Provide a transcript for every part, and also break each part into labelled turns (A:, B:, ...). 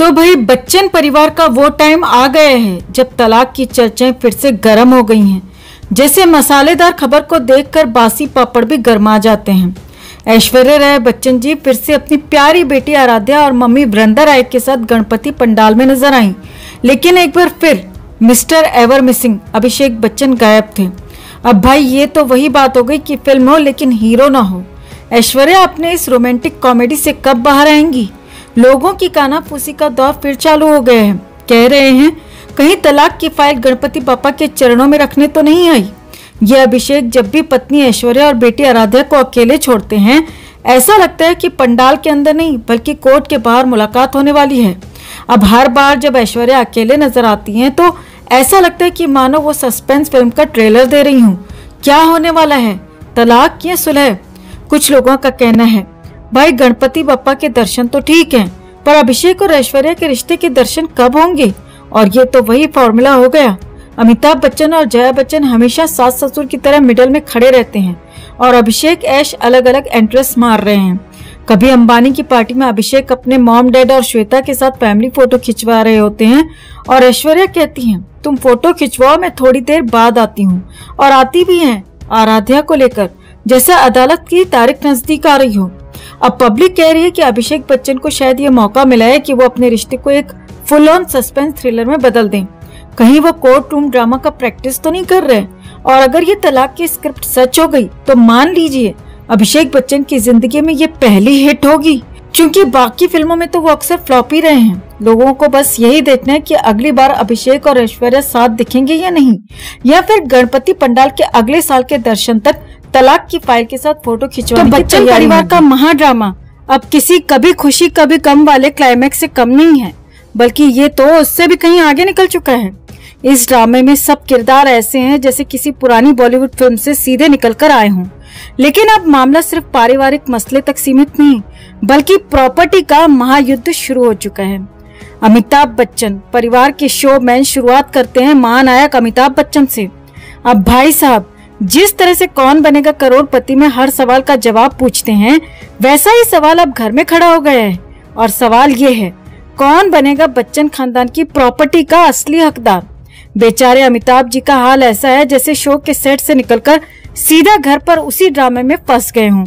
A: तो भाई बच्चन परिवार का वो टाइम आ गया है जब तलाक की चर्चाएं फिर से गर्म हो गई हैं। जैसे मसालेदार खबर को देखकर बासी पापड़ भी गर्मा जाते हैं। ऐश्वर्या राय बच्चन जी फिर से अपनी प्यारी बेटी आराध्या और मम्मी वृंदा राय के साथ गणपति पंडाल में नजर आई, लेकिन एक बार फिर mister ever missing Abhishek Bachchan गायब थे। अब भाई ये तो वही बात हो गई कि फिल्म हो लेकिन हीरो ना हो। ऐश्वर्या अपने इस रोमांटिक कॉमेडी से कब बाहर आएंगी? लोगों की कानाफूसी का दौर फिर चालू हो गया है। कह रहे हैं कहीं तलाक की फाइल गणपति पापा के चरणों में रखने तो नहीं आई। ये अभिषेक जब भी पत्नी ऐश्वर्या और बेटी आराध्या को अकेले छोड़ते हैं, ऐसा लगता है कि पंडाल के अंदर नहीं बल्कि कोर्ट के बाहर मुलाकात होने वाली है। अब हर बार जब ऐश्वर्या अकेले नजर आती हैं तो ऐसा लगता है कि मानो वो सस्पेंस फिल्म का ट्रेलर दे रही हूँ। क्या होने वाला है, तलाक या सुलह? कुछ लोगों का कहना है भाई गणपति बप्पा के दर्शन तो ठीक हैं, पर अभिषेक और ऐश्वर्या के रिश्ते के दर्शन कब होंगे? और ये तो वही फॉर्मूला हो गया। अमिताभ बच्चन और जया बच्चन हमेशा सास ससुर की तरह मिडल में खड़े रहते हैं और अभिषेक ऐश अलग अलग एंट्रेस मार रहे हैं। कभी अंबानी की पार्टी में अभिषेक अपने मॉम डैड और श्वेता के साथ फैमिली फोटो खिंचवा रहे होते हैं और ऐश्वर्या कहती हैं तुम फोटो खिंचवाओ, मैं थोड़ी देर बाद आती हूँ। और आती भी हैं आराध्या को लेकर, जैसे अदालत की तारीख नजदीक आ रही हो। अब पब्लिक कह रही है कि अभिषेक बच्चन को शायद ये मौका मिला है कि वो अपने रिश्ते को एक फुल ऑन सस्पेंस थ्रिलर में बदल दें। कहीं वो कोर्ट रूम ड्रामा का प्रैक्टिस तो नहीं कर रहे? और अगर ये तलाक की स्क्रिप्ट सच हो गई तो मान लीजिए अभिषेक बच्चन की जिंदगी में ये पहली हिट होगी, क्योंकि बाकी फिल्मों में तो वो अक्सर फ्लॉप ही रहे हैं। लोगों को बस यही देखना है कि अगली बार अभिषेक और ऐश्वर्या साथ दिखेंगे या नहीं, या फिर गणपति पंडाल के अगले साल के दर्शन तक तलाक की फाइल के साथ फोटो खिंचवाने की बच्चन परिवार का महाड्रामा अब किसी कभी खुशी कभी गम वाले क्लाइमैक्स से कम नहीं है, बल्कि ये तो उससे भी कहीं आगे निकल चुका है। इस ड्रामे में सब किरदार ऐसे हैं जैसे किसी पुरानी बॉलीवुड फिल्म से सीधे निकलकर आए हों। लेकिन अब मामला सिर्फ पारिवारिक मसले तक सीमित नहीं, बल्कि प्रॉपर्टी का महायुद्ध शुरू हो चुका है। अमिताभ बच्चन परिवार के शोमैन शुरुआत करते हैं महानायक अमिताभ बच्चन से। अब भाई साहब जिस तरह से कौन बनेगा करोड़पति में हर सवाल का जवाब पूछते हैं, वैसा ही सवाल अब घर में खड़ा हो गया है। और सवाल ये है, कौन बनेगा बच्चन खानदान की प्रॉपर्टी का असली हकदार? बेचारे अमिताभ जी का हाल ऐसा है जैसे शो के सेट से निकलकर सीधा घर पर उसी ड्रामे में फंस गए हों।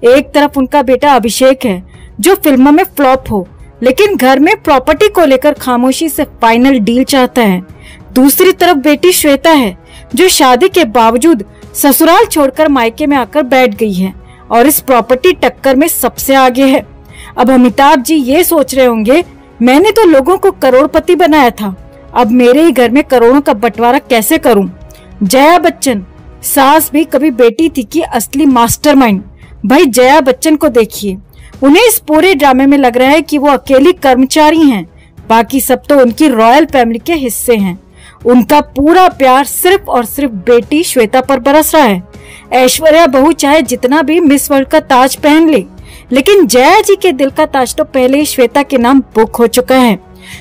A: एक तरफ उनका बेटा अभिषेक है जो फिल्मों में फ्लॉप हो, लेकिन घर में प्रॉपर्टी को लेकर खामोशी से फाइनल डील चाहता है। दूसरी तरफ बेटी श्वेता है जो शादी के बावजूद ससुराल छोड़कर मायके में आकर बैठ गई है और इस प्रॉपर्टी टक्कर में सबसे आगे है। अब अमिताभ जी ये सोच रहे होंगे मैंने तो लोगों को करोड़पति बनाया था, अब मेरे ही घर में करोड़ों का बंटवारा कैसे करूं? जया बच्चन सास भी कभी बेटी थी कि असली मास्टरमाइंड। भाई जया बच्चन को देखिए, उन्हें इस पूरे ड्रामे में लग रहा है कि वो अकेली कर्मचारी हैं, बाकी सब तो उनकी रॉयल फैमिली के हिस्से हैं। उनका पूरा प्यार सिर्फ और सिर्फ बेटी श्वेता पर बरस रहा है। ऐश्वर्या बहू चाहे जितना भी मिस वर्ल्ड का ताज पहन ले, लेकिन जया जी के दिल का ताज तो पहले ही श्वेता के नाम बुक हो चुका है।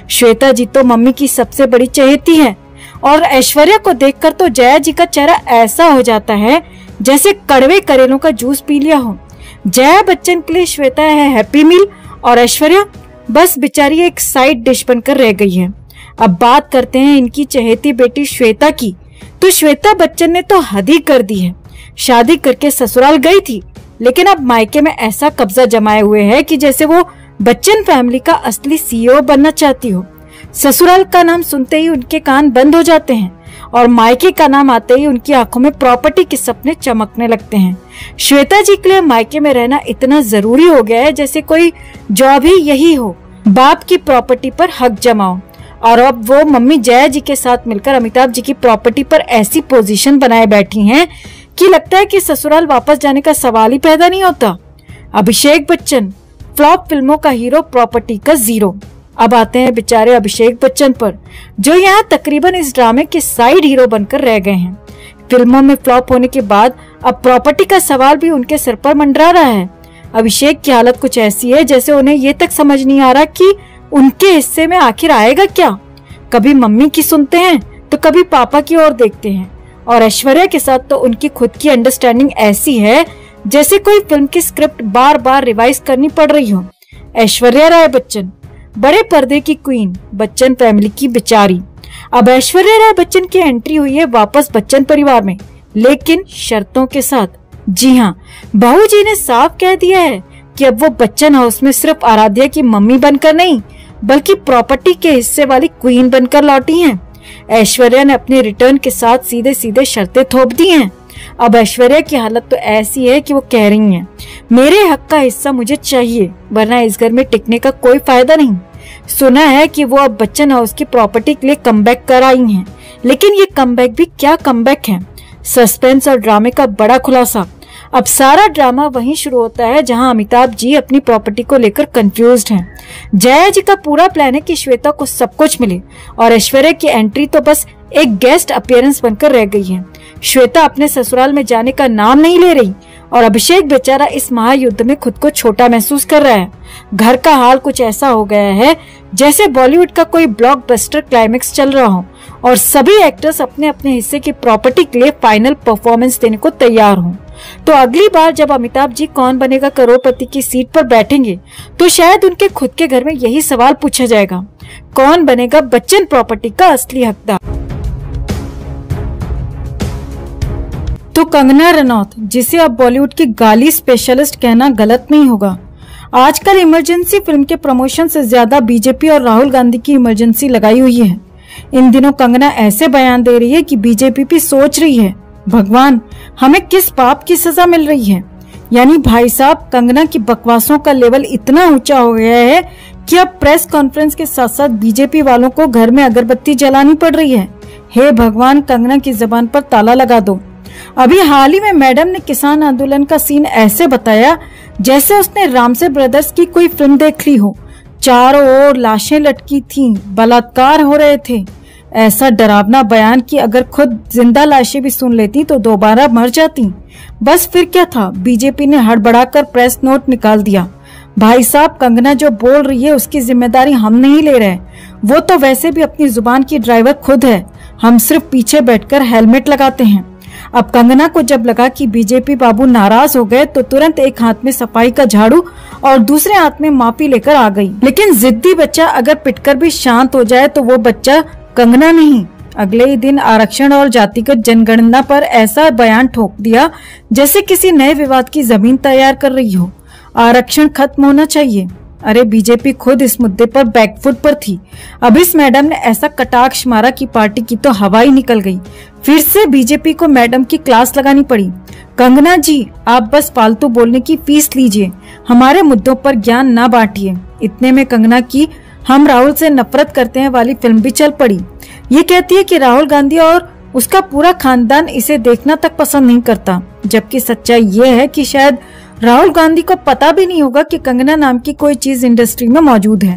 A: श्वेता जी तो मम्मी की सबसे बड़ी चहेती है और ऐश्वर्या को देखकर तो जया जी का चेहरा ऐसा हो जाता है जैसे कड़वे करेलों का जूस पी लिया हो। जया बच्चन के लिए श्वेता है हैप्पी मील और ऐश्वर्या बस बेचारी एक साइड डिश बनकर रह गई है। अब बात करते हैं इनकी चहेती बेटी श्वेता की, तो श्वेता बच्चन ने तो हद ही कर दी है। शादी करके ससुराल गई थी, लेकिन अब मायके में ऐसा कब्जा जमाए हुए है कि जैसे वो बच्चन फैमिली का असली सीईओ बनना चाहती हो। ससुराल का नाम सुनते ही उनके कान बंद हो जाते हैं और मायके का नाम आते ही उनकी आंखों में प्रॉपर्टी के सपने चमकने लगते हैं। श्वेता जी के लिए मायके में रहना इतना जरूरी हो गया है जैसे कोई जॉब ही यही हो, बाप की प्रॉपर्टी पर हक जमाओ। और अब वो मम्मी जया जी के साथ मिलकर अमिताभ जी की प्रॉपर्टी पर ऐसी पोजीशन बनाए बैठी हैं कि लगता है कि ससुराल वापस जाने का सवाल ही पैदा नहीं होता। अभिषेक बच्चन फ्लॉप फिल्मों का हीरो, प्रॉपर्टी का जीरो। अब आते हैं बेचारे अभिषेक बच्चन पर, जो यहाँ तकरीबन इस ड्रामे के साइड हीरो बनकर रह गए हैं। फिल्मों में फ्लॉप होने के बाद अब प्रॉपर्टी का सवाल भी उनके सिर पर मंडरा रहा है। अभिषेक की हालत कुछ ऐसी है जैसे उन्हें ये तक समझ नहीं आ रहा कि उनके हिस्से में आखिर आएगा क्या। कभी मम्मी की सुनते हैं तो कभी पापा की ओर देखते हैं। और ऐश्वर्या के साथ तो उनकी खुद की अंडरस्टैंडिंग ऐसी है जैसे कोई फिल्म की स्क्रिप्ट बार बार रिवाइज करनी पड़ रही हो। ऐश्वर्या राय बच्चन बड़े पर्दे की क्वीन, बच्चन फैमिली की बेचारी। अब ऐश्वर्या राय बच्चन की एंट्री हुई है वापस बच्चन परिवार में, लेकिन शर्तों के साथ। जी हाँ, बहू जी ने साफ कह दिया है कि अब वो बच्चन हाउस में सिर्फ आराध्या की मम्मी बनकर नहीं, बल्कि प्रॉपर्टी के हिस्से वाली क्वीन बनकर लौटी हैं। ऐश्वर्या ने अपने रिटर्न के साथ सीधे सीधे शर्तें थोप दी हैं। अब ऐश्वर्या की हालत तो ऐसी है कि वो कह रही हैं, मेरे हक का हिस्सा मुझे चाहिए, वरना इस घर में टिकने का कोई फायदा नहीं। सुना है कि वो अब बच्चन हाउस की प्रॉपर्टी के लिए कमबैक कर आई हैं, लेकिन ये कमबैक भी क्या कमबैक है। सस्पेंस और ड्रामे का बड़ा खुलासा। अब सारा ड्रामा वहीं शुरू होता है जहां अमिताभ जी अपनी प्रॉपर्टी को लेकर कंफ्यूज्ड हैं। जया जी का पूरा प्लान है कि श्वेता को सब कुछ मिले और ऐश्वर्या की एंट्री तो बस एक गेस्ट अपीयरेंस बनकर रह गई है। श्वेता अपने ससुराल में जाने का नाम नहीं ले रही और अभिषेक बेचारा इस महायुद्ध में खुद को छोटा महसूस कर रहा है। घर का हाल कुछ ऐसा हो गया है जैसे बॉलीवुड का कोई ब्लॉकबस्टर क्लाइमेक्स चल रहा हो और सभी एक्टर्स अपने अपने हिस्से की प्रॉपर्टी के लिए फाइनल परफॉर्मेंस देने को तैयार हों। तो अगली बार जब अमिताभ जी कौन बनेगा करोड़पति की सीट पर बैठेंगे तो शायद उनके खुद के घर में यही सवाल पूछा जाएगा, कौन बनेगा बच्चन प्रॉपर्टी का असली हकदार। तो कंगना रनौत, जिसे अब बॉलीवुड की गाली स्पेशलिस्ट कहना गलत नहीं होगा, आजकल इमरजेंसी फिल्म के प्रमोशन से ज्यादा बीजेपी और राहुल गांधी की इमरजेंसी लगाई हुई है। इन दिनों कंगना ऐसे बयान दे रही है कि बीजेपी भी सोच रही है, भगवान हमें किस पाप की सजा मिल रही है। यानी भाई साहब, कंगना की बकवासों का लेवल इतना ऊंचा हो गया है कि अब प्रेस कॉन्फ्रेंस के साथ साथ बीजेपी वालों को घर में अगरबत्ती जलानी पड़ रही है। हे भगवान, कंगना की जबान पर ताला लगा दो। अभी हाल ही में मैडम ने किसान आंदोलन का सीन ऐसे बताया जैसे उसने रामसे ब्रदर्स की कोई फिल्म देख ली हो। चारों ओर लाशें लटकी थीं, बलात्कार हो रहे थे। ऐसा डरावना बयान कि अगर खुद जिंदा लाशें भी सुन लेती तो दोबारा मर जाती। बस फिर क्या था, बीजेपी ने हड़बड़ाकर प्रेस नोट निकाल दिया। भाई साहब, कंगना जो बोल रही है उसकी जिम्मेदारी हम नहीं ले रहे। वो तो वैसे भी अपनी जुबान की ड्राइवर खुद है, हम सिर्फ पीछे बैठकर हेलमेट लगाते हैं। अब कंगना को जब लगा कि बीजेपी बाबू नाराज हो गए तो तुरंत एक हाथ में सफाई का झाड़ू और दूसरे हाथ में माफी लेकर आ गई। लेकिन जिद्दी बच्चा अगर पिटकर भी शांत हो जाए तो वो बच्चा कंगना नहीं। अगले ही दिन आरक्षण और जातिगत जनगणना पर ऐसा बयान ठोक दिया जैसे किसी नए विवाद की जमीन तैयार कर रही हो। आरक्षण खत्म होना चाहिए। अरे बीजेपी खुद इस मुद्दे पर बैकफुट पर थी। अब इस मैडम ने ऐसा कटाक्ष मारा कि पार्टी की तो हवा ही निकल गई। फिर से बीजेपी को मैडम की क्लास लगानी पड़ी। कंगना जी, आप बस फालतू बोलने की फीस लीजिए, हमारे मुद्दों पर ज्ञान ना बांटिए। इतने में कंगना की हम राहुल से नफरत करते हैं वाली फिल्म भी चल पड़ी। ये कहती है कि राहुल गांधी और उसका पूरा खानदान इसे देखना तक पसंद नहीं करता, जबकि सच्चाई ये है कि शायद राहुल गांधी को पता भी नहीं होगा कि कंगना नाम की कोई चीज इंडस्ट्री में मौजूद है।